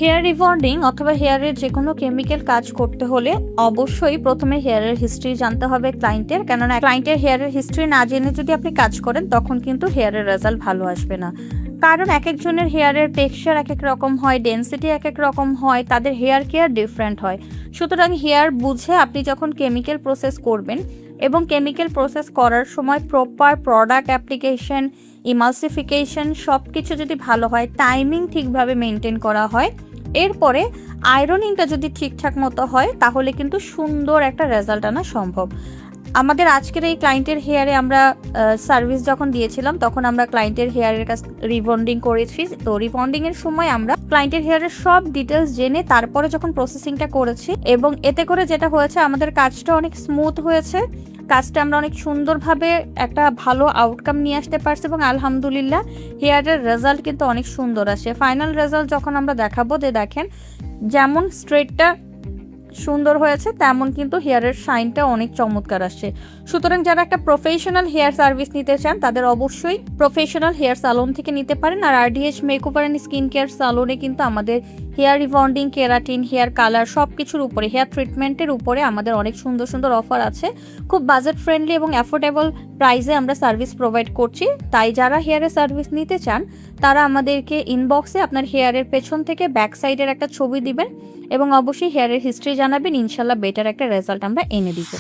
Hair rebonding অথবা হেয়ারের যে কোনো কেমিক্যাল কাজ করতে হলে অবশ্যই প্রথমে হেয়ারের হিস্ট্রি জানতে হবে ক্লায়েন্টের, কেননা ক্লায়েন্টের হেয়ারের হিস্ট্রি না জেনে যদি আপনি কাজ করেন তখন কিন্তু হেয়ারের রেজাল্ট ভালো আসবে না। কারণ এক একজনের হেয়ারের টেক্সচার এক এক রকম হয়, ডেন্সিটি এক এক রকম হয়, তাদের হেয়ার কেয়ার ডিফারেন্ট হয়। সুতরাং হেয়ার বুঝে আপনি যখন কেমিক্যাল প্রসেস করবেন এবং কেমিক্যাল প্রসেস করার সময় প্রপার প্রোডাক্ট অ্যাপ্লিকেশন, ইমালসিফিকেশন সব কিছু যদি ভালো হয়, টাইমিং ঠিকভাবে মেনটেন করা হয়, এরপরে আয়রনিংটা যদি ঠিকঠাক মতো হয়, তাহলে কিন্তু সুন্দর একটা রেজাল্ট আনা সম্ভব। আমাদের আজকের এই ক্লায়েন্টের হেয়ারে আমরা সার্ভিস যখন দিয়েছিলাম তখন আমরা ক্লায়েন্টের হেয়ারের কাছ রিবন্ডিং করেছি। তো রিবন্ডিংয়ের সময় আমরা ক্লায়েন্টের হেয়ারের সব ডিটেলস জেনে তারপরে যখন প্রসেসিংটা করেছি, এবং এতে করে যেটা হয়েছে আমাদের কাজটা অনেক স্মুথ হয়েছে, কাজটা আমরা অনেক সুন্দরভাবে একটা ভালো আউটকাম নিয়ে আসতে পারছি এবং আলহামদুলিল্লাহ হেয়ারের রেজাল্ট কিন্তু অনেক সুন্দর আসে। ফাইনাল রেজাল্ট যখন আমরা দেখাবো, দেখেন যেমন স্ট্রেটটা সুন্দর হয়েছে তেমন কিন্তু হেয়ারের শাইনটা অনেক চমৎকার আসে। সুতরাং যারা একটা প্রফেশনাল হেয়ার সার্ভিস নিতে চান তাদের অবশ্যই প্রফেশনাল হেয়ার সালন থেকে নিতে পারেন। আর RDH makeover and skin care সালনে কিন্তু আমাদের hair rebonding, keratin, hair colour সব কিছুর উপরে, হেয়ার ট্রিটমেন্টের উপরে আমাদের অনেক সুন্দর সুন্দর অফার আছে। খুব বাজেট ফ্রেন্ডলি এবং অ্যাফোর্ডেবল প্রাইসে আমরা সার্ভিস প্রোভাইড করছি। তাই যারা হেয়ারের সার্ভিস নিতে চান তারা আমাদেরকে ইনবক্সে আপনার হেয়ারের পেছন থেকে ব্যাক সাইডের একটা ছবি দিবেন এবং অবশ্যই হেয়ারের হিস্ট্রি জানাবেন। ইনশাল্লাহ বেটার একটা রেজাল্ট আমরা এনে দিব।